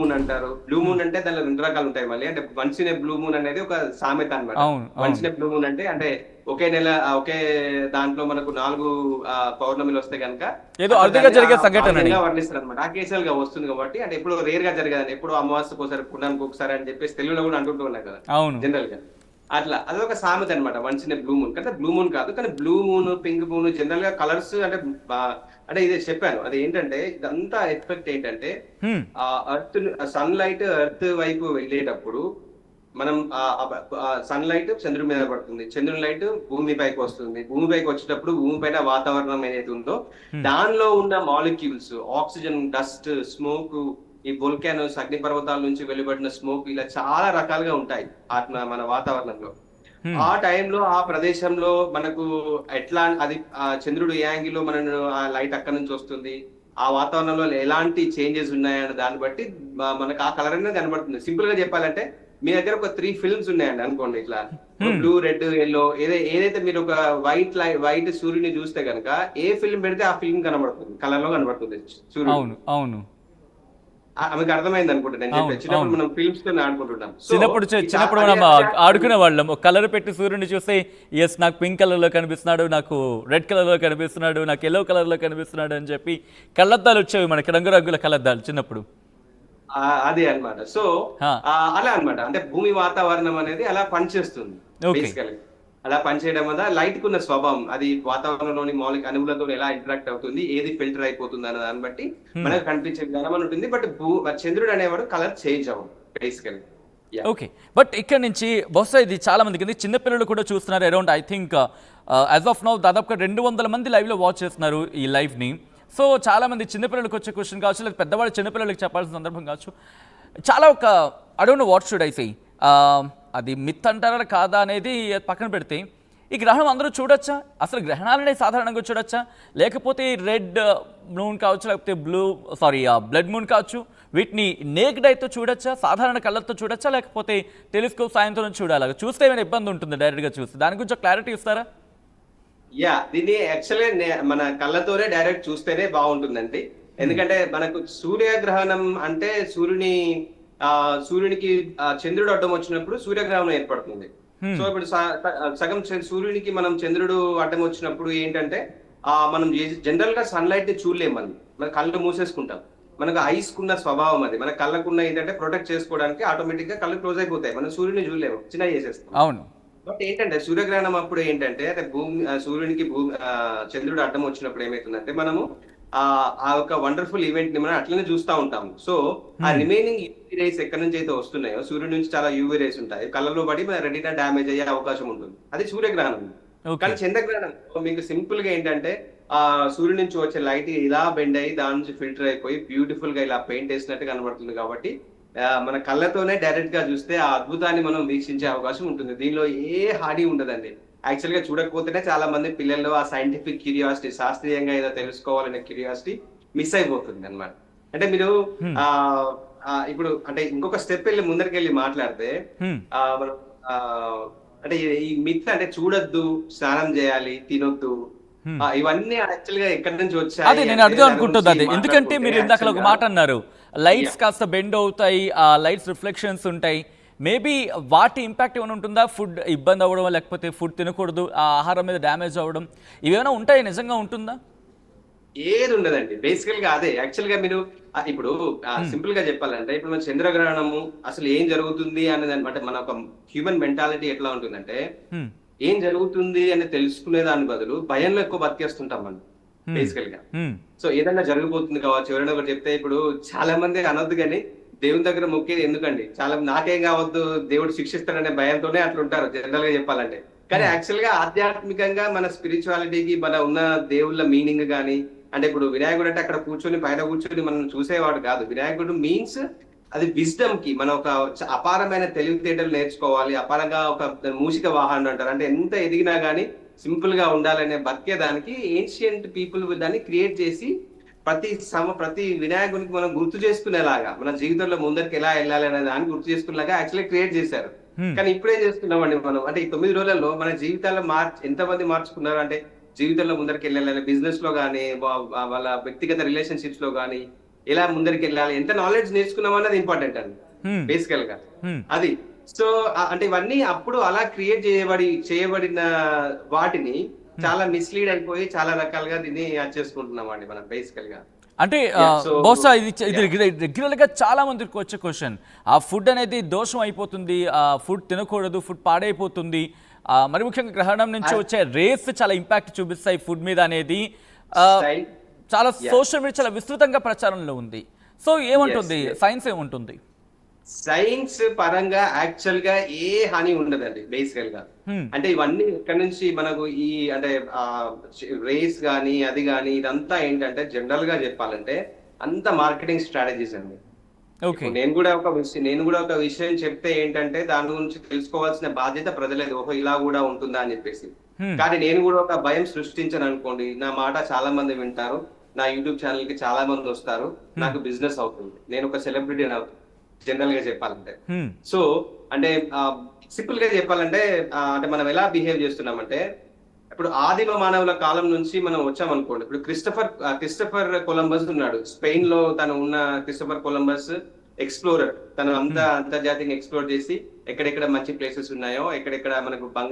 Moon అంటారు. Blue moon అంటే దానిలో 2 రకాలు ఉంటాయి మళ్ళీ. అంటే once in a blue moon అనేది ఒక సామెత అన్నమాట. అవును, వన్స్ అవును. ఇన్ ఏ బ్లూ మూన్ అంటే ఒకే నెల ఒకే దాంట్లో మనకు 4 పౌర్ణమిలు వస్తే గనుక ఏదో అట్లా అరుదుగా దాన్ని జరిగే ఆ సంఘటనని. విధంగా వర్ణిస్తారన్నమాట. అకేషనల్ గా వస్తుంది కాబట్టి అంటే ఎప్పుడో రేర్ గా జరగదని, ఎప్పుడో అమావాస్యకు ఒకసారి, పుణ్యానికి ఒకసారి అని చెప్పేసి తెలుగులో కూడా అంటుంటూ ఉన్నాయి కదా అవును. జనరల్ గా. అట్లా అదొక సామెత అనమాట. Once in a blue moon అంటే బ్లూ మూన్ కాదు, కానీ blue moon, pink moon general గా కలర్స్ అంటే అంటే ఇది చెప్పాను. అది ఏంటంటే ఇదంతా ఎఫెక్ట్ ఏంటంటే హ్మ్. ఆ అర్త్ సన్ లైట్ ఎర్త్ వైపు వెళ్ళేటప్పుడు మనం సన్ లైట్ చంద్రుడి మీద పడుతుంది, చంద్రుని లైట్ భూమి పైకి వస్తుంది, భూమి పైకి వచ్చేటప్పుడు భూమి పైన వాతావరణం ఏదైతే ఉందో హ్మ్. దానిలో ఉన్న మాలిక్యూల్స్, ఆక్సిజన్, డస్ట్, స్మోక్, ఈ వోల్కానోస్ అగ్నిపర్వతాల నుంచి వెలువడిన స్మోక్ ఇలా చాలా రకాలుగా ఉంటాయి మన వాతావరణంలో. హ్మ్. ఆ టైంలో ఆ ప్రదేశంలో మనకు ఎట్లా అది ఆ చంద్రుడు ఏ యాంగిల్ లో మన ఆ లైట్ అక్కడ నుంచి వస్తుంది, ఆ వాతావరణంలో ఎలాంటి చేంజెస్ ఉన్నాయన్న దాన్ని బట్టి మనకు ఆ కలర్ అనేది కనబడుతుంది. సింపుల్ గా చెప్పాలంటే మీ దగ్గర ఒక 3 ఫిల్మ్స్ ఉన్నాయండి అనుకోండి. ఇట్లా ఒక హ్మ్. బ్లూ, రెడ్, ఎల్లో ఏదైతే మీరు ఒక వైట్ సూర్యుని చూస్తే కనుక ఏ ఫిల్మ్ పెడితే ఆ ఫిల్మ్ కనబడుతుంది, కలర్ లో కనబడుతుంది సూర్యుడు. అవును, అవును. ఆమెకు అర్థమైంది అనుకుంటా నేను అవును, చెప్పేది. చిన్నప్పుడు అవును. మనం ఫిల్మ్స్ తో ఆడుకుంటున్నాం. సో చిన్నప్పుడు చిన్నప్పుడు అదే మనం ఆడుకునే వాళ్ళం. ఒక కలర్ పెట్టి సూర్యుడిని చూస్తే ఎస్ నాకు పింక్ కలర్లో కనిపిస్తున్నాడు, నాకు రెడ్ కలర్లో కనిపిస్తున్నాడు, నాకు ఎల్లో కలర్లో కనిపిస్తున్నాడు అని చెప్పి కళ్ళద్దాలు వచ్చేవి మనకి, రంగురంగుల కళ్ళద్దాలు చిన్నప్పుడు. అదే అన్నమాట. సో హా. అలా అన్నమాట. అంటే భూమి వాతావరణం అనేది అలా పనిచేస్తుంది ఓకే. బేసికలీ. అలా పనిచేయడం వల్ల లైట్ కున్న స్వభావం అది వాతావరణంలోని మౌలిక అణువులతో ఎలా ఇంటరాక్ట్ అవుతుంది, ఏది ఫిల్టర్ అయిపోతుంది అన్న దాన్ని బట్టి హ్మ్. మనకు కనిపించే విధానం అని ఉంటుంది. బట్ చంద్రుడు అనేవాడు కలర్ చేంజ్ అవ్వదు బేసికలీ. యా. ఓకే. బట్ ఇక్కడ నుంచి బహుశా ఇది చాలా మందికి ఉంది. చిన్నపిల్లలు కూడా చూస్తున్నారు. Around I think as of now దాదాపుగా 200 మంది లైవ్లో వాచ్ చేస్తున్నారు ఈ లైవ్ని. సో చాలా మంది చిన్నపిల్లలకు వచ్చే క్వశ్చన్ కావచ్చు, లేదా పెద్దవాళ్ళు చిన్నపిల్లలకి చెప్పాల్సిన సందర్భం కావచ్చు. చాలా ఒక I don't know what should I say, అది మిత్ అంటారా కాదా అనేది పక్కన పెడితే, ఈ గ్రహణం అందరూ చూడొచ్చా? అసలు గ్రహణాలనే సాధారణంగా చూడొచ్చా? లేకపోతే రెడ్ మూన్ కావచ్చు, లేకపోతే బ్లడ్ మూన్ కావచ్చు, వీటిని నేక్డ్ అయితే చూడొచ్చా? సాధారణ కళ్ళతో చూడొచ్చా? లేకపోతే టెలిస్కోప్ సాయంతో చూడాలి? చూస్తే ఏమైనా ఇబ్బంది ఉంటుంది డైరెక్ట్గా చూస్తే? దాని గురించి క్లారిటీ ఇస్తారా? యా, దీన్ని యాక్చువల్గా మన కళ్ళతోనే డైరెక్ట్ చూస్తేనే బాగుంటుందండి. ఎందుకంటే మనకు సూర్యగ్రహణం అంటే సూర్యునికి చంద్రుడు అడ్డం వచ్చినప్పుడు సూర్యగ్రహణం ఏర్పడుతుంది. సో ఇప్పుడు సగం సూర్యునికి మనం చంద్రుడు అడ్డం వచ్చినప్పుడు ఏంటంటే మనం జనరల్ గా సన్ లైట్ ని చూడలేము. మన కళ్ళు మూసేసుకుంటాం. మనకు ఐస్ కున్న స్వభావం అది. మన కళ్ళకున్న ఏంటంటే ప్రొటెక్ట్ చేసుకోవడానికి ఆటోమేటిక్ గా కళ్ళు క్లోజ్ అయిపోతాయి. మనం సూర్యుని చూడలేము, చిన్న చేసేస్తాం. అవును. బట్ ఏంటంటే సూర్యగ్రహణం అప్పుడు ఏంటంటే అంటే సూర్యునికి చంద్రుడు అడ్డం వచ్చినప్పుడు ఏమైతుందంటే మనము ఆ ఒక వండర్ఫుల్ ఈవెంట్ ని మనం అట్లనే చూస్తూ ఉంటాము. సో ఆ రిమైనింగ్ యూవీ రేస్ ఎక్కడి నుంచి అయితే వస్తున్నాయో, సూర్యుడి నుంచి చాలా యూవీ రేస్ ఉంటాయి, కళ్ళలో పడి మన రెటీనా డ్యామేజ్ అయ్యే అవకాశం ఉంటుంది. అది సూర్యగ్రహణం. ఓకే. కానీ చంద్రగ్రహణం మీకు సింపుల్ గా ఏంటంటే సూర్యుడి నుంచి వచ్చే లైట్ ఇలా బెండ్ అయ్యి దాని నుంచి ఫిల్టర్ అయిపోయి బ్యూటిఫుల్ గా ఇలా పెయింట్ వేసినట్టు కనబడుతుంది. కాబట్టి మన కళ్ళతోనే డైరెక్ట్ గా చూస్తే ఆ అద్భుతాన్ని మనం వీక్షించే అవకాశం ఉంటుంది. దీనిలో ఏ హాని ఉండదండి. యాక్చువల్ గా చూడకపోతేనే చాలా మంది పిల్లల్లో ఆ సైంటిఫిక్ క్యూరియాసిటీ, శాస్త్రీయంగా ఏదో తెలుసుకోవాలనే క్యూరియాసిటీ మిస్ అయిపోతుంది అన్నమాట. అంటే మీరు ఆ ఇప్పుడు అంటే ఇంకొక స్టెప్ వెళ్ళి ముందరికి మాట్లాడితే మనం అంటే ఈ మిత్ అంటే చూడొద్దు, స్నానం చేయాలి, తినొద్దు, ఇవన్నీ యాక్చువల్ గా ఎక్కడి నుంచి అదే వచ్చాయి నేను అంటే అడుగుదాం దాని అనుకుంటుంది గురించి అదే. ఎందుకంటే మాట్లాడుకుంటే మీరు ఇందాక యాక్చువల్ ఒక గా మాట అన్నారు, లైట్స్ కాస్త బెండ్ అవుతాయి, ఆ లైట్స్ రిఫ్లెక్షన్స్ ఉంటాయి. మేబీ వాటి ఇంపాక్ట్ ఏమైనా ఉంటుందా? ఫుడ్ ఇబ్బంది అవ్వడం, లేకపోతే ఫుడ్ తినకూడదు, ఆ ఆహారం మీద డ్యామేజ్ అవ్వడం, ఇవేమైనా ఉంటాయి? నిజంగా ఉంటుందా? ఏది ఉండదండి. బేసికల్ గా అదే యాక్చువల్ గా మీరు ఇప్పుడు సింపుల్ గా చెప్పాలంటే ఇప్పుడు మన చంద్రగ్రహణము అసలు ఏం జరుగుతుంది అనేది అనమాట. మన ఒక హ్యూమన్ మెంటాలిటీ ఎట్లా ఉంటుందంటే ఏం జరుగుతుంది అని తెలుసుకునే దాని బదులు భయంలో ఎక్కువ బతికేస్తుంటాం మనం బేసికల్ గా. సో ఏదైనా జరిగిపోతుంది కావచ్చు, ఎవరైనా ఒకటి చెప్తే ఇప్పుడు చాలా మంది అనొద్దు కానీ దేవుని దగ్గర మొక్కేది ఎందుకండి, చాలా నాకేం కావద్దు దేవుడు శిక్షిస్తాడనే భయంతోనే అట్లా ఉంటారు జనరల్ గా చెప్పాలంటే. కానీ యాక్చువల్ గా ఆధ్యాత్మికంగా మన స్పిరిచువాలిటీకి మన ఉన్న దేవుళ్ళ మీనింగ్ గానీ, అంటే ఇప్పుడు వినాయకుడు అంటే అక్కడ కూర్చొని పైన కూర్చొని మనం చూసేవాడు కాదు. వినాయకుడు మీన్స్ అది విజ్డమ్ కి మనం ఒక అపారమైన తెలివితేటలు నేర్చుకోవాలి, అపారంగా ఒక మూషిక వాహనం అంటారు, అంటే ఎంత ఎదిగినా గానీ సింపుల్ గా ఉండాలనే బతికేదానికి ఏన్షియంట్ పీపుల్ దాన్ని క్రియేట్ చేసి ప్రతి వినాయకునికి మనం గుర్తు చేసుకునేలాగా మన జీవితంలో ముందరికి ఎలా వెళ్ళాలి అనే దాన్ని గుర్తు చేసుకునేలాగా యాక్చువల్లీ క్రియేట్ చేశారు. కానీ ఇప్పుడే చేస్తున్నామండి మనం. అంటే ఈ 9 రోజులలో మన జీవితాల్లో ఎంతమంది మార్చుకున్నారు అంటే జీవితంలో ముందరికి వెళ్ళాలని, బిజినెస్ లో కానీ, వాళ్ళ వ్యక్తిగత రిలేషన్షిప్స్ లో కానీ ఎలా ముందరికి వెళ్ళాలి, ఎంత నాలెడ్జ్ నేర్చుకున్నాం అన్నది ఇంపార్టెంట్ అండి హ్మ్. బేసికల్ గా. హ్మ్. అది సో అంటే ఇవన్నీ అప్పుడు అలా క్రియేట్ చేయబడిన వాటిని చాలా మిస్లీడ్ అయిపోయి చాలా రకాలుగా దీన్ని యాడ్ చేసుకుంటున్నాం అండి మనం బేసికల్ గా. అంటే సో బహుశా ఇది రెగ్యులర్గా చాలా మందికి వచ్చే క్వశ్చన్. ఆ ఫుడ్ అనేది దోషం అయిపోతుంది, ఆ ఫుడ్ తినకూడదు, ఫుడ్ పాడైపోతుంది, మరి ముఖ్యంగా గ్రహణం నుంచి వచ్చే రేస్ చాలా ఇంపాక్ట్ చూపిస్తాయి ఫుడ్ మీద అనేది ఆ, చాలా సోషల్ మీడియా చాలా విస్తృతంగా ప్రచారంలో ఉంది. సో ఏమంటుంది సైన్స్ ఏముంటుంది? సైన్స్ పరంగా యాక్చువల్ గా ఏ హాని ఉండదండి బేసికల్ గా. హ్మ్. అంటే ఇవన్నీ ఇక్కడ నుంచి మనకు ఈ అంటే రేస్ గానీ అది గానీ ఇదంతా ఏంటంటే జనరల్ గా చెప్పాలంటే అంత మార్కెటింగ్ స్ట్రాటజీస్ అండి. ఓకే. ఇప్పుడు నేను కూడా ఒక విషయం చెప్తే ఏంటంటే దాని గురించి తెలుసుకోవాల్సిన బాధ్యత ప్రజలేదు. ఓహో ఇలా కూడా ఉంటుందా అని చెప్పేసి. హ్మ్. కానీ నేను కూడా ఒక భయం సృష్టించాను అనుకోండి, నా మాట చాలా మంది వింటారు, నా యూట్యూబ్ ఛానల్ కి చాలా మంది వస్తారు, నాకు బిజినెస్ అవుతుంది, నేను ఒక సెలబ్రిటీ అవుతుంది జనరల్ గా చెప్పాలంటే. హ్మ్. సో అంటే సింపుల్ గా చెప్పాలంటే అంటే మనం ఎలా బిహేవ్ చేస్తున్నామంటే ఇప్పుడు ఆదిమ మానవుల కాలం నుంచి మనం వచ్చామనుకోండి. ఇప్పుడు క్రిస్టఫర్ కొలంబస్ ఉన్నాడు స్పెయిన్ లో. తను ఉన్న క్రిస్టఫర్ కొలంబస్ ఎక్స్ప్లోరర్. తను అంతర్జాతీయంగా ఎక్స్ప్లోర్ చేసి ఎక్కడెక్కడ మంచి ప్లేసెస్ ఉన్నాయో, ఎక్కడెక్కడ మనకు బంగారు